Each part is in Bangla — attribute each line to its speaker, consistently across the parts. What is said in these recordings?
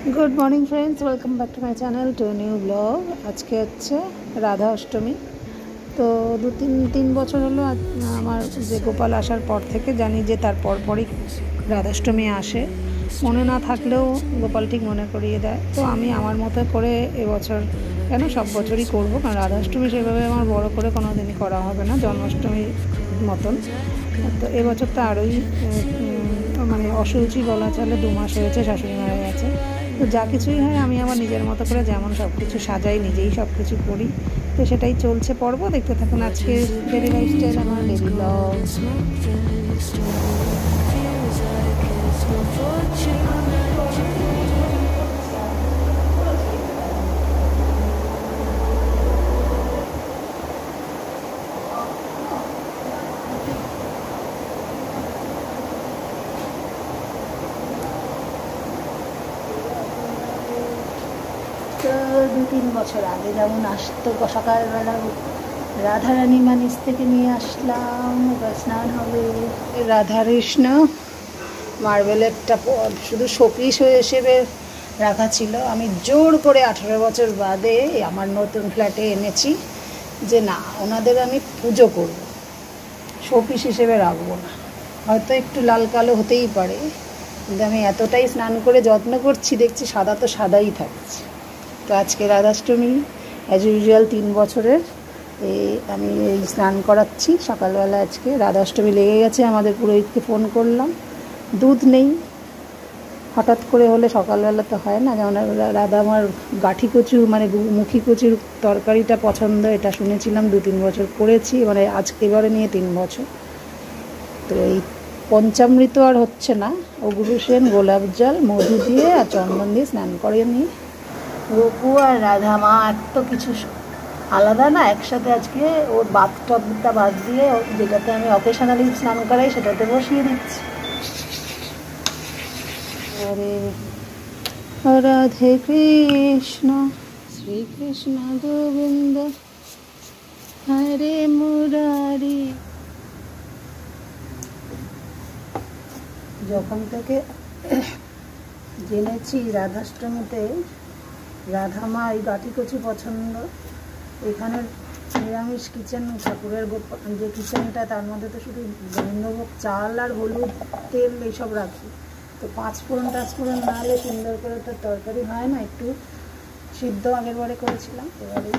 Speaker 1: Good morning friends, welcome back to my channel to new blog. আজকে হচ্ছে রাধা অষ্টমী। তো তিন বছর হলো আমার যে গোপাল আসার পর থেকে জানি যে তার পরপরই রাধাষ্টমী আসে। মনে না থাকলেও গোপাল ঠিক মনে করিয়ে দেয়। তো আমি আমার মতো করে এবছর কেন সব বছরই করবো, কারণ রাধাষ্টমী সেভাবে আমার বড় করে কোনো দিনই করা হবে না, জন্মাষ্টমীর মতন। তো এবছর তো আরোই মানে অসুচি বলা চলে, 2 মাস হয়েছে শাশুড়ি মারা গেছে। তো যা কিছুই হয় আমি আমার নিজের মতো করে যেমন সব কিছু সাজাই, নিজেই সব কিছু করি। তো সেটাই চলছে পর্ব, দেখতে থাকুন আজকে ডেলি লাইফস্টাইল, আমার ডেলি ব্লগ। তো 2-3 বছর আগে যেমন আসতো সকালবেলা রাধারানী মানিস থেকে নিয়ে আসলাম, এবার স্নান হবে। রাধাকৃষ্ণ মার্বেলেরটা শুধু শোপিস হিসেবে রাখা ছিল, আমি জোর করে 18 বছর বাদে আমার নতুন ফ্ল্যাটে এনেছি যে না, ওনাদের আমি পুজো করব, শোপিস হিসেবে রাখবো না। হয়তো একটু লাল কালো হতেই পারে, কিন্তু আমি এতটাই স্নান করে যত্ন করছি, দেখছি সাদা তো সাদাই থাকছে। তো আজকে রাধাষ্টমী অ্যাজ ইউজুয়াল 3 বছরের আমি এই স্নান করাচ্ছি সকালবেলা। আজকে রাধাষ্টমী লেগে গেছে, আমাদের পুরোহিতকে ফোন করলাম, দুধ নেই, হঠাৎ করে হলে সকালবেলা তো হয় না। যেমন রাধা আমার গাঠি কচু মানে মুখী কচুর তরকারিটা পছন্দ, এটা শুনেছিলাম, 2-3 বছর করেছি, মানে আজকে এবারে নিয়ে 3 বছর। তো এই পঞ্চামৃত আর হচ্ছে না, অগুরু সেন গোলাপ জল মধু দিয়ে আর চন্দন দিয়ে স্নান করে নিই। গোপু আর রাধা মা এত কিছু আলাদা না, একসাথে আজকে ওর বাথটবটা বাদ দিয়ে যেটাতে আমি অকেশনালি স্নান করাই সেটাতে বসিয়ে দিচ্ছি। আরে রাধে কৃষ্ণ শ্রীকৃষ্ণ গোবিন্দ হরে মুরারি। যখন থেকে জেনেছি রাধাষ্টমীতে রাধা মা এই গাঠি কচু পছন্দ, এখানের নিরামিষ কিচেন ঠাকুরের যে কিচেনটা, তার মধ্যে তো শুধু গোবিন্দভোগ চাল আর হলুদ তেল এইসব রাখি। তো 5 ফোড়ন না হলে সুন্দর করে তো তরকারি হয় না। একটু সিদ্ধ আগের বারে করেছিলাম, এবারে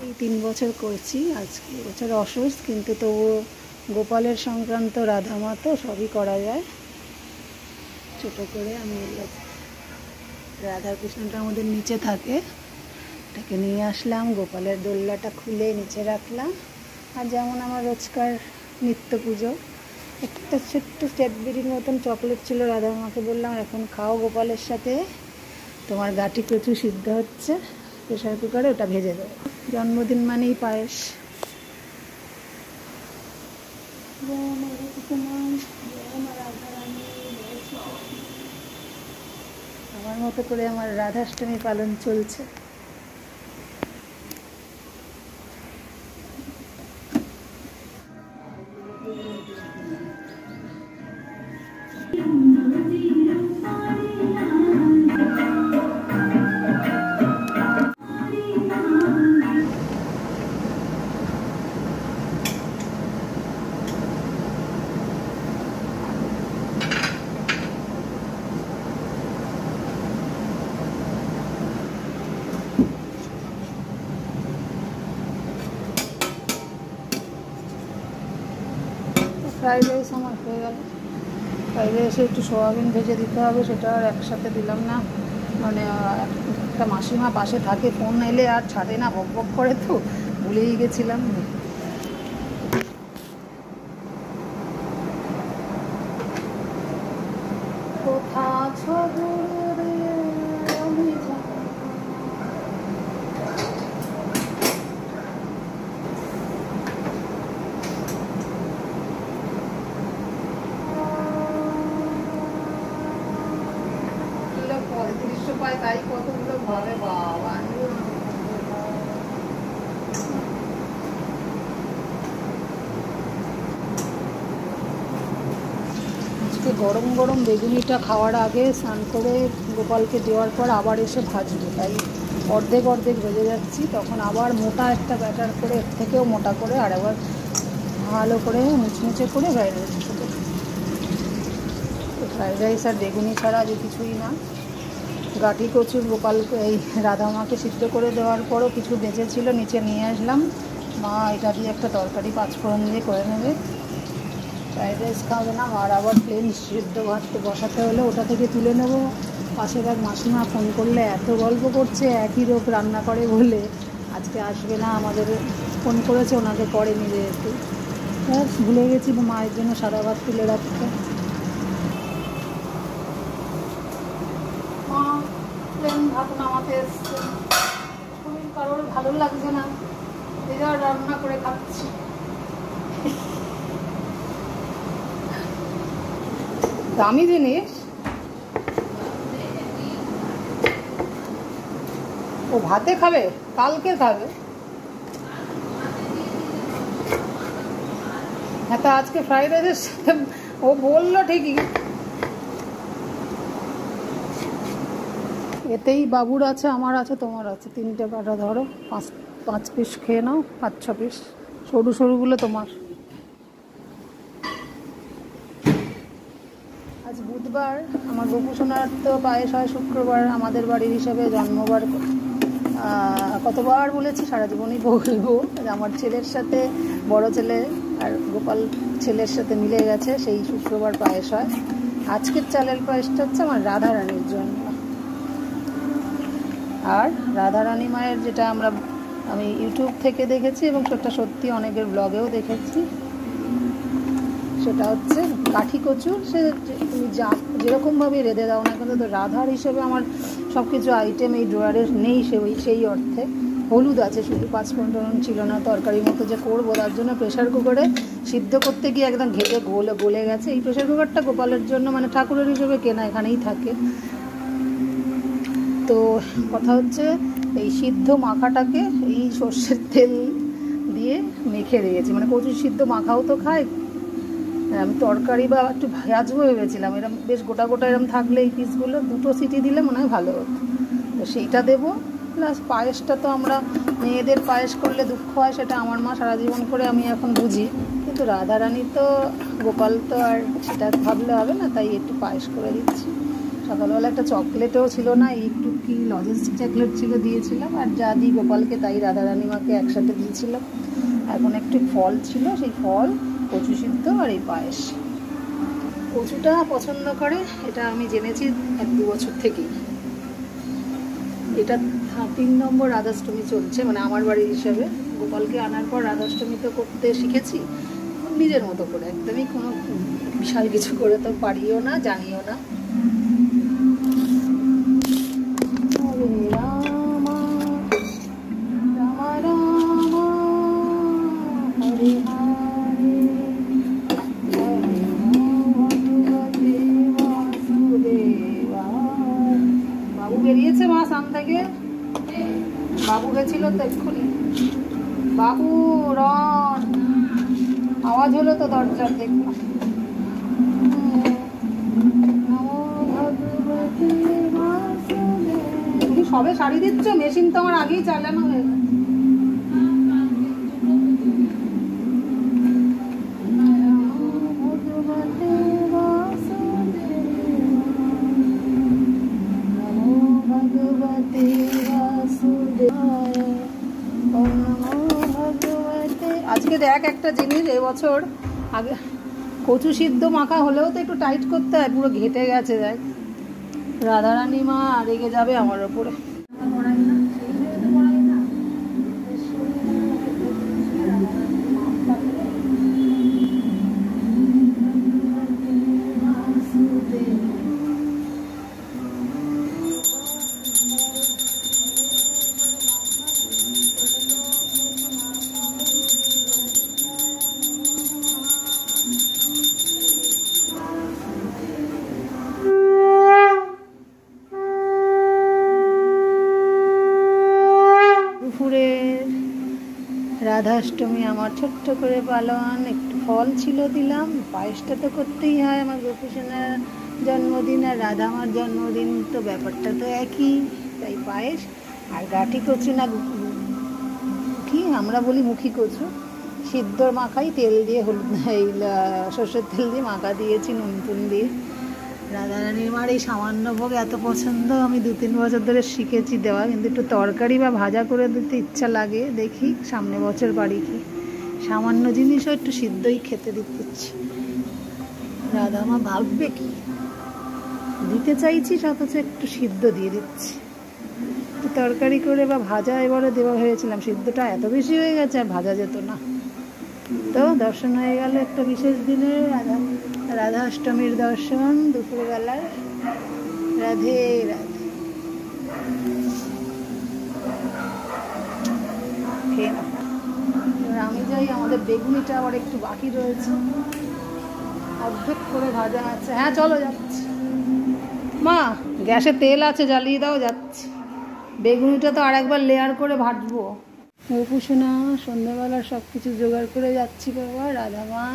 Speaker 1: এই 3 বছর করছি। আজকে বছর অসুস্থ, কিন্তু তবুও গোপালের সংক্রান্ত রাধা মা তো সবই করা যায়। ছোটো করে আমি রাধাকৃষ্ণটা আমাদের নিচে থাকে, এটাকে নিয়ে আসলাম, গোপালের দোল্লাটা খুলে নিচে রাখলাম। আর যেমন আমার রোজকার নিত্য পুজো, একটা ছোট্ট ক্যাডবেরির মতন চকলেট ছিল, রাধা মাকে বললাম এখন খাও গোপালের সাথে, তোমার গাঠি কচু সিদ্ধ হচ্ছে, প্রেশার কুকারে ওটা ভেজে দেবো। জন্মদিন মানেই পায়েস। আমার মতো করে আমার রাধাষ্টমী পালন চলছে। ফ্রাইড রাইস আমার হয়ে গেল। ফ্রাইড রাইসে একটু সোয়াবিন ভেজে দিতে হবে, সেটা আর একসাথে দিলাম না, মানে একটা মাসিমা পাশে থাকে, ফোন এলে আর ছাড়ে না, বক বক করে, তো ভুলেই গেছিলাম। পায় তাই কতগুলো ভাবে বাবা। গরম গরম বেগুনিটা খাওয়ার আগে স্নান করে গোপালকে দেওয়ার পর আবার এসে ভাজবো, তাই অর্ধেক অর্ধেক ভেজে যাচ্ছি। তখন আবার মোটা একটা ব্যাটার করে এর থেকেও মোটা করে আর একবার ভালো করে মুচমুচে করে ফ্রাইড রাইস দেবো। ফ্রাইড রাইস আর বেগুনি ছাড়া যে কিছুই না। গাঠি কচুর গোপালকে এই রাধা মাকে সিদ্ধ করে দেওয়ার পরও কিছু বেঁচে ছিল, নিচে নিয়ে আসলাম। মা এটা দিয়ে একটা তরকারি পাঁচফোড়ন দিয়ে করে নেবে। ফ্রাইড রাইস খাবে না, আর আবার প্লেন সিদ্ধ ভাত বসাতে হলে ওটা থেকে তুলে নেবো। পাশের এক মাসিমা ফোন করলে এত গল্প করছে, একই রোগ রান্না করে বলে আজকে আসবে না, আমাদের ফোন করেছে, ওনাকে পরে নিয়ে যেতে। ভুলে গেছি মায়ের জন্য সাদা ভাত তুলে রাখতে। মা প্লেন ভাত নামাতে এসছে, শরীর কারোর ভালো লাগছে না, এবার রান্না করে খাচ্ছি। দামি জিনিস ও ভাতে খাবে, কালকে খাবে। হ্যাঁ, তা আজকে ফ্রাইড রাইসের সাথে ও বললো ঠিকই। এতেই বাবুর আছে, আমার আছে, তোমার আছে। 3টে কাটা ধরো, 5 পিস খেয়ে নাও, 5-6 পিস। সরু সরুগুলো তোমার। আজ বুধবার, আমার গোপুসোনার তো পায়েস হয় শুক্রবার, আমাদের বাড়ির হিসাবে জন্মবার। কতবার বলেছি, সারা জীবনই বলবো। আমার ছেলের সাথে, বড় ছেলে আর গোপাল ছেলের সাথে মিলে গেছে, সেই শুক্রবার পায়েস হয়। আজকের চালের পায়েসটা হচ্ছে আমার রাধারানীর জন্য। আর রাধারানী মায়ের যেটা আমি ইউটিউব থেকে দেখেছি এবং সেটা সত্যি অনেকের ব্লগেও দেখেছি, সেটা হচ্ছে কাঠি কচুর। সে তুমি যেরকমভাবে রেঁধে দাও না কিন্তু, তো রাধার হিসেবে আমার সব কিছু আইটেম এই ড্রয়ারে নেই, সেই অর্থে। হলুদ আছে শুধু, 5 ছিল না। তরকারির মতো যে করবো তার জন্য প্রেশার কুকারে সিদ্ধ করতে গিয়ে একদম ঘেটে গলে গেছে। এই প্রেশার কুকারটা গোপালের জন্য, মানে ঠাকুরের হিসেবে কেনা, এখানেই থাকে। তো কথা হচ্ছে এই সিদ্ধ মাখাটাকে এই সর্ষের তেল দিয়ে মেখে দিয়েছি। মানে কচু সিদ্ধ মাখাও তো খায়, আমি তরকারি বা একটু ভাজবো ভেবেছিলাম। এরকম বেশ গোটা গোটা এরকম থাকলে এই পিসগুলো 2টো সিটি দিলে মনে হয় ভালো হতো। তো সেইটা দেবো। প্লাস পায়েসটা তো আমরা মেয়েদের পায়েস করলে দুঃখ হয়, সেটা আমার মা সারা জীবন করে আমি এখন বুঝি। কিন্তু রাধারানী তো, গোপাল তো আর সেটা ভাবলে হবে না, তাই একটু পায়েস করে দিচ্ছি। সকালবেলা একটা চকলেটও ছিল না, একটু কি লজেন্স চকলেট ছিল, দিয়েছিলাম। আর যা দিই গোপালকে তাই রাধারানী মাকে একসাথে দিয়েছিলাম। এখন একটু ফল ছিল, সেই ফল, কচু সিদ্ধ আর এই পায়েস। কচুটা পছন্দ করে, এটা আমি জেনেছি 1-2 বছর থেকেই। এটা 3 নম্বর রাধাষ্টমী চলছে, মানে আমার বাড়ির হিসাবে। গোপালকে আনার পর রাধাষ্টমী তো করতে শিখেছি নিজের মতো করে, একদমই কোনো বিশাল কিছু করে তো পারিও না, জানিও না। বেরিয়েছে মা সাম থেকে, বাবু গেছিল তো এক্ষুনি। বাবু রন, আওয়াজ হলো তো দরজার, দেখলাম। তুমি সবে শাড়ি দিচ্ছ, মেশিন তো আমার আগেই চালানো হয়ে গেছে। আজকে দেখ একটা জিনিস, এবছর আগে কচু সিদ্ধ মাখা হলেও তো একটু টাইট করতে হয়, পুরো ঘেটে গেছে। দেখ, রাধারানী মা রেগে যাবে আমার ওপরে। রাধাষ্টমী আমার ছোট্ট করে পালন, একটু ফল ছিল দিলাম, পায়েসটা তো করতেই হয়, আমার গোপীসোনার জন্মদিন আর রাধা আমার জন্মদিন তো ব্যাপারটা তো একই, তাই পায়েস আর গাঠি কচু না কি আমরা বলি মুখী কচু, সিদ্ধ মাখাই তেল দিয়ে হলুদ এই সর্ষের তেল দিয়ে মাখা দিয়েছি নুন টুন দিয়ে। রাধারানীর মার এই সামান্য ভোগ এত পছন্দ, আমি 2-3 বছর ধরে শিখেছি দেওয়া, কিন্তু একটু তরকারি বা ভাজা করে দিতে ইচ্ছা লাগে, দেখি সামনে বছর বাড়ি কি সামান্য জিনিসও একটু সিদ্ধই খেতে দিচ্ছি। রাধা মা ভাববে কি দিতে চাইছি, অথচ একটু সিদ্ধ দিয়ে দিচ্ছি। তরকারি করে বা ভাজা এবারে দেওয়া হয়েছিলাম, সিদ্ধটা এত বেশি হয়ে গেছে আর ভাজা যেত না। তো দর্শন হয়ে গেল একটা বিশেষ দিনে, রাধাষ্টমীর দর্শন দুপুরবেলার। রাধে রাধে। খেয়ে না আমি যাই, আমাদের বেগুনিটা আবার একটু বাকি রয়েছে, অর্ধেক করে ভাজা আছে। হ্যাঁ চলো যাচ্ছি মা, গ্যাসে তেল আছে জ্বালিয়ে দাও, যাচ্ছি। বেগুনিটা তো আর একবার লেয়ার করে ভাজবো। গোপীসোনা সন্ধ্যাবেলা সব কিছু জোগাড় করে যাচ্ছি বাবা। রাধা মা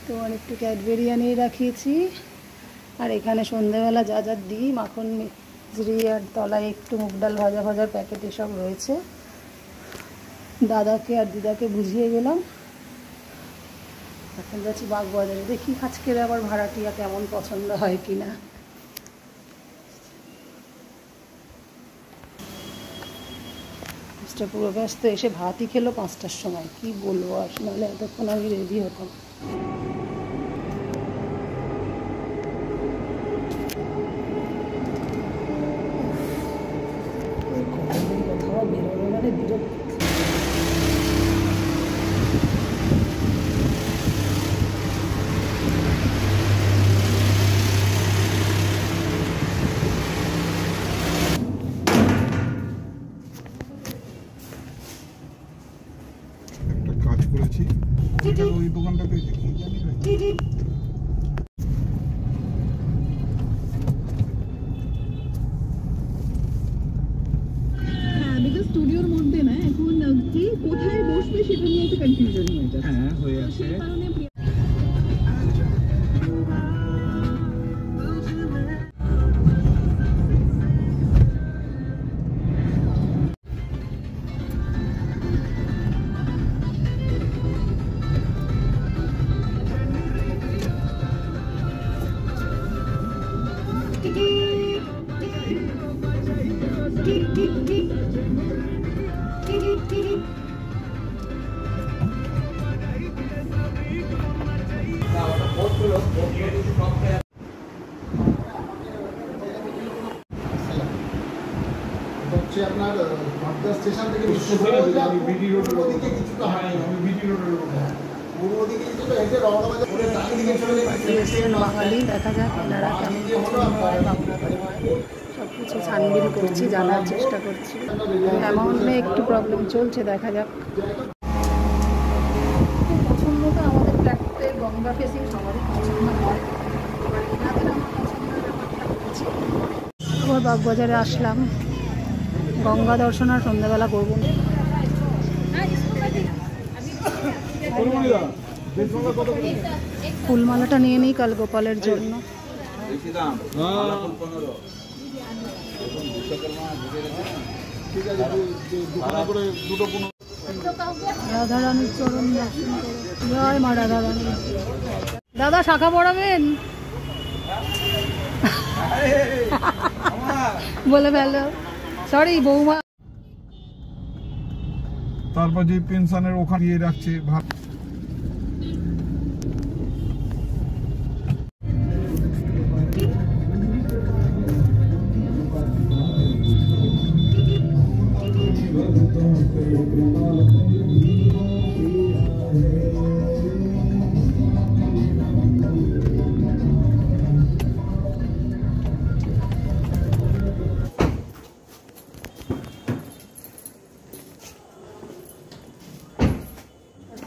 Speaker 1: তোমার একটু ক্যাডবেরি আনিয়ে রাখিয়েছি, আর এখানে সন্ধ্যাবেলা যা যা দিই মাখন মিছরি আর তলায় একটু মুগ ডাল ভাজার প্যাকেট এসব রয়েছে। দাদাকে আর দিদাকে বুঝিয়ে গেলাম, এখন যাচ্ছি বাগবাজারে, দেখি আজকের আবার ভাড়াটিয়া কেমন পছন্দ হয় কিনা। পুরো ব্যস্ত, এসে ভাতই খেলো 5টার সময়, কি বলবো আর, নাহলে এতক্ষণ আমি রেডি হতাম। কোথাও বেরোবে মানে বিরক্ত।
Speaker 2: ওই দোকানটাতে দেখি জানি না।
Speaker 3: স্টুডিওর মধ্যে না এখন কি কোথায় বসবে সেটা নিয়ে একটা কনফিউশন হয়ে যাচ্ছে।
Speaker 2: হ্যাঁ হয়ে আছে।
Speaker 3: সেই কারণে
Speaker 4: আপনার মাদ্রা স্টেশন থেকে
Speaker 2: আমি বিডি রোডের
Speaker 4: ওদিকে কিছুটা হয়,
Speaker 2: আমি বিডি রোডের
Speaker 4: পূর্ব দিকে কিছুটা হেঁটে রওনা বাজার করে ডান দিকে চলে
Speaker 1: বাঙালি, দেখা যাক এনারা কেমন পছন্দ হয়, সব কিছু ছানবিন করছি, জানার চেষ্টা করছি। অ্যামাউন্টে একটু প্রবলেম চলছে, দেখা যাক। পছন্দ তো আমাদের ফ্ল্যাটে গঙ্গা ফেসিং সবারই পছন্দ হয়, এবার এনাদের আমার পছন্দের ব্যাপারটা হচ্ছে। আবার বাগবাজারে আসলাম, গঙ্গা দর্শন আর সন্ধ্যাবেলা করবো না। ফুলমালাটা নিয়ে নিই কাল গোপালের জন্য। রাধারানীর চরণ দর্শন করে, জয় মা রাধারানী। দাদা শাখা পড়াবেন বলে ফেলো, সরি বৌমা।
Speaker 2: তারপর যে পেনশনের ওখানে দিয়ে রাখছে ভাত।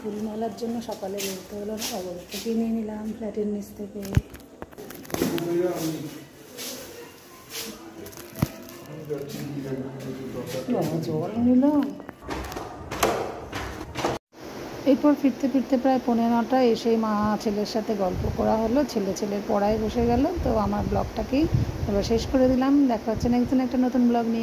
Speaker 1: ফুলমালার জন্য সকালে বেরোতে হলো না, অবরোধ কিনে নিলাম ফ্ল্যাটের নিচ থেকে। জল নিলাম, এরপর ফিরতে ফিরতে প্রায় 9:45 এসেই মা ছেলের সাথে গল্প করা হলো, ছেলের পড়ায় বসে গেল। তো আমার ব্লগটাকেই এবার শেষ করে দিলাম। দেখা হচ্ছে নেক্সট দিন একটা নতুন ব্লগ নিয়ে।